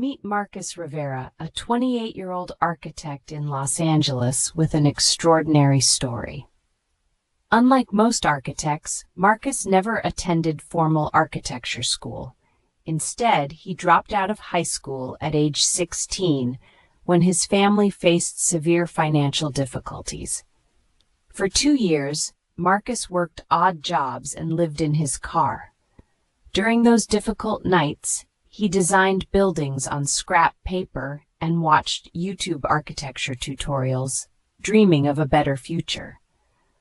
Meet Marcus Rivera, a 28-year-old architect in Los Angeles with an extraordinary story. Unlike most architects, Marcus never attended formal architecture school. Instead, he dropped out of high school at age 16 when his family faced severe financial difficulties. For 2 years, Marcus worked odd jobs and lived in his car. During those difficult nights, he designed buildings on scrap paper and watched YouTube architecture tutorials, dreaming of a better future.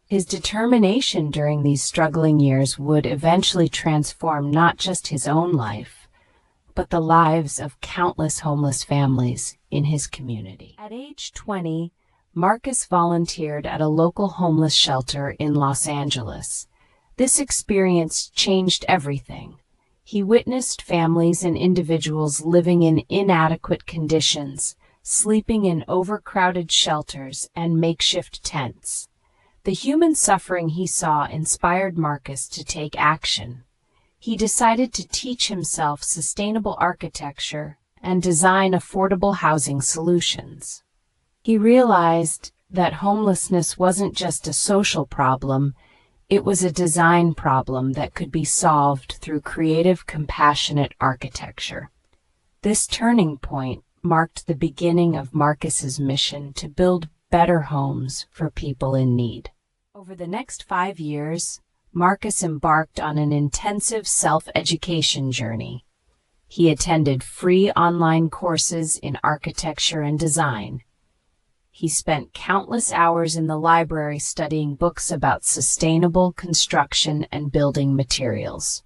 His determination during these struggling years would eventually transform not just his own life, but the lives of countless homeless families in his community. At age 20, Marcus volunteered at a local homeless shelter in Los Angeles. This experience changed everything. He witnessed families and individuals living in inadequate conditions, sleeping in overcrowded shelters and makeshift tents. The human suffering he saw inspired Marcus to take action. He decided to teach himself sustainable architecture and design affordable housing solutions. He realized that homelessness wasn't just a social problem, it was a design problem that could be solved through creative, compassionate architecture. This turning point marked the beginning of Marcus's mission to build better homes for people in need. Over the next 5 years, Marcus embarked on an intensive self-education journey. He attended free online courses in architecture and design. He spent countless hours in the library studying books about sustainable construction and building materials.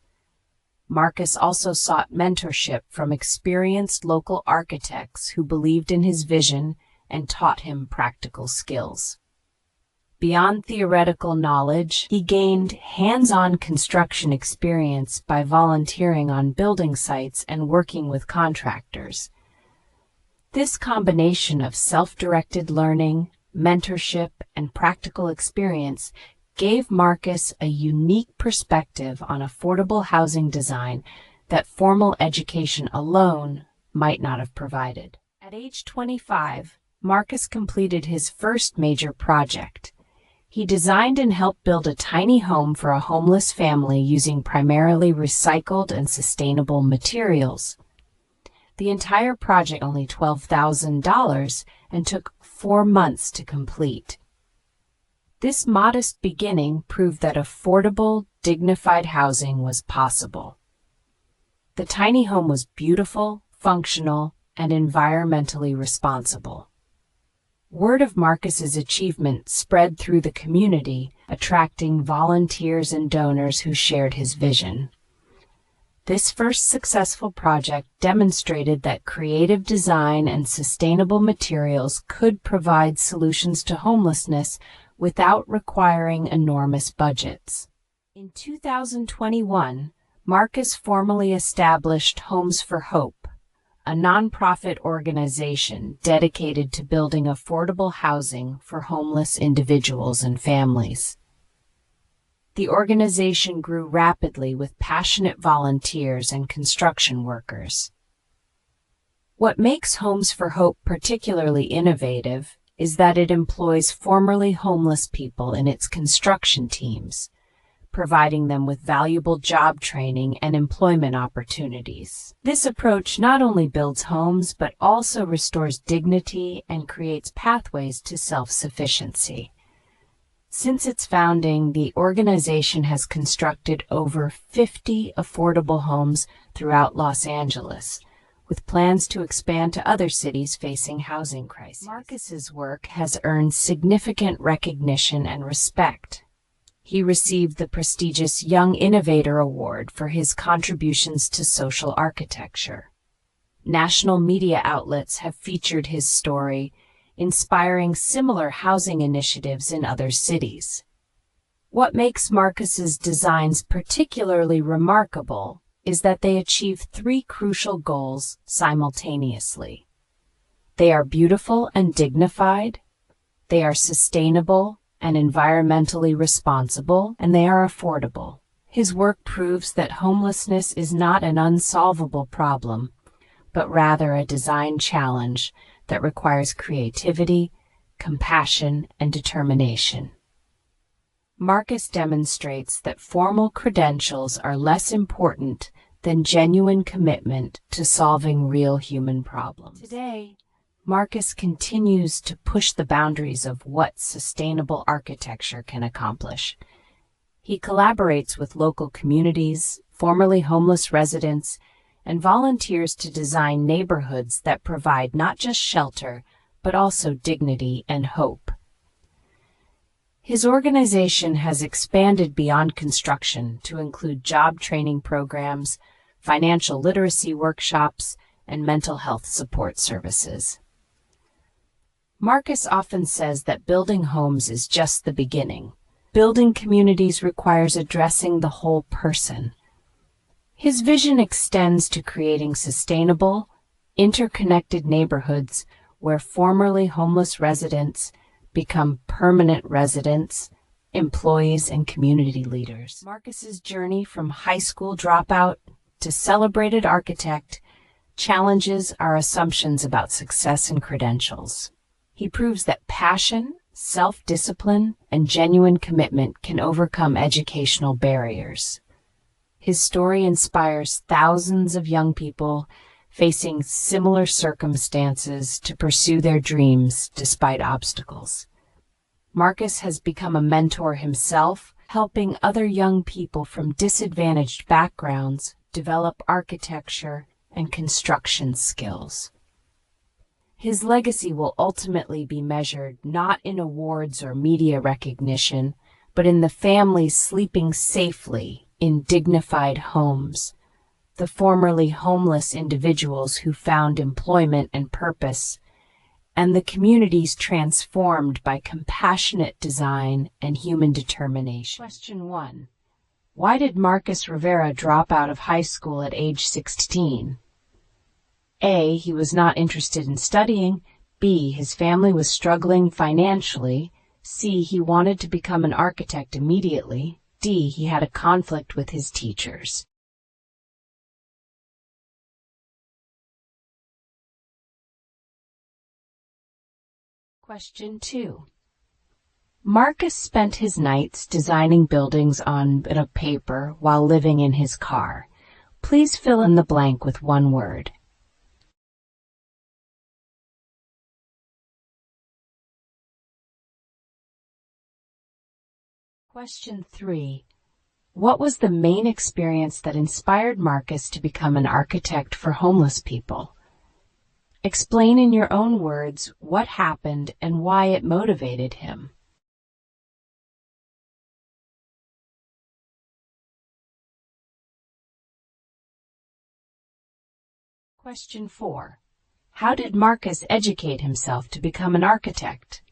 Marcus also sought mentorship from experienced local architects who believed in his vision and taught him practical skills. Beyond theoretical knowledge, he gained hands-on construction experience by volunteering on building sites and working with contractors. This combination of self-directed learning, mentorship, and practical experience gave Marcus a unique perspective on affordable housing design that formal education alone might not have provided. At age 25, Marcus completed his first major project. He designed and helped build a tiny home for a homeless family using primarily recycled and sustainable materials. The entire project only $12,000 and took 4 months to complete. This modest beginning proved that affordable, dignified housing was possible. The tiny home was beautiful, functional, and environmentally responsible. Word of Marcus's achievement spread through the community, attracting volunteers and donors who shared his vision. This first successful project demonstrated that creative design and sustainable materials could provide solutions to homelessness without requiring enormous budgets. In 2021, Marcus formally established Homes for Hope, a nonprofit organization dedicated to building affordable housing for homeless individuals and families. The organization grew rapidly with passionate volunteers and construction workers. What makes Homes for Hope particularly innovative is that it employs formerly homeless people in its construction teams, providing them with valuable job training and employment opportunities. This approach not only builds homes but also restores dignity and creates pathways to self-sufficiency. Since its founding, the organization has constructed over 50 affordable homes throughout Los Angeles, with plans to expand to other cities facing housing crises. Marcus's work has earned significant recognition and respect. He received the prestigious Young Innovator Award for his contributions to social architecture. National media outlets have featured his story, inspiring similar housing initiatives in other cities. What makes Marcus's designs particularly remarkable is that they achieve 3 crucial goals simultaneously. They are beautiful and dignified, they are sustainable and environmentally responsible, and they are affordable. His work proves that homelessness is not an unsolvable problem, but rather a design challenge that requires creativity, compassion, and determination. Marcus demonstrates that formal credentials are less important than genuine commitment to solving real human problems. Today, Marcus continues to push the boundaries of what sustainable architecture can accomplish. He collaborates with local communities, formerly homeless residents, and volunteers to design neighborhoods that provide not just shelter, but also dignity and hope. His organization has expanded beyond construction to include job training programs, financial literacy workshops, and mental health support services. Marcus often says that building homes is just the beginning. Building communities requires addressing the whole person. His vision extends to creating sustainable, interconnected neighborhoods where formerly homeless residents become permanent residents, employees, and community leaders. Marcus's journey from high school dropout to celebrated architect challenges our assumptions about success and credentials. He proves that passion, self-discipline, and genuine commitment can overcome educational barriers. His story inspires thousands of young people facing similar circumstances to pursue their dreams despite obstacles. Marcus has become a mentor himself, helping other young people from disadvantaged backgrounds develop architecture and construction skills. His legacy will ultimately be measured not in awards or media recognition, but in the families sleeping safely in dignified homes, the formerly homeless individuals who found employment and purpose, and the communities transformed by compassionate design and human determination. Question 1. Why did Marcus Rivera drop out of high school at age 16? A. He was not interested in studying. B. His family was struggling financially. C. He wanted to become an architect immediately. D. He had a conflict with his teachers. Question 2. Marcus spent his nights designing buildings on a paper while living in his car. Please fill in the blank with one word. Question 3. What was the main experience that inspired Marcus to become an architect for homeless people? Explain in your own words what happened and why it motivated him. Question 4. How did Marcus educate himself to become an architect?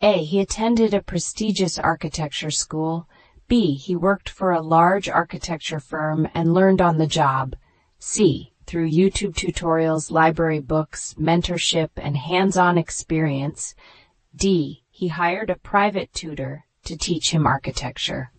A. He attended a prestigious architecture school. B. He worked for a large architecture firm and learned on the job. C. Through YouTube tutorials, library books, mentorship, and hands-on experience. D. He hired a private tutor to teach him architecture.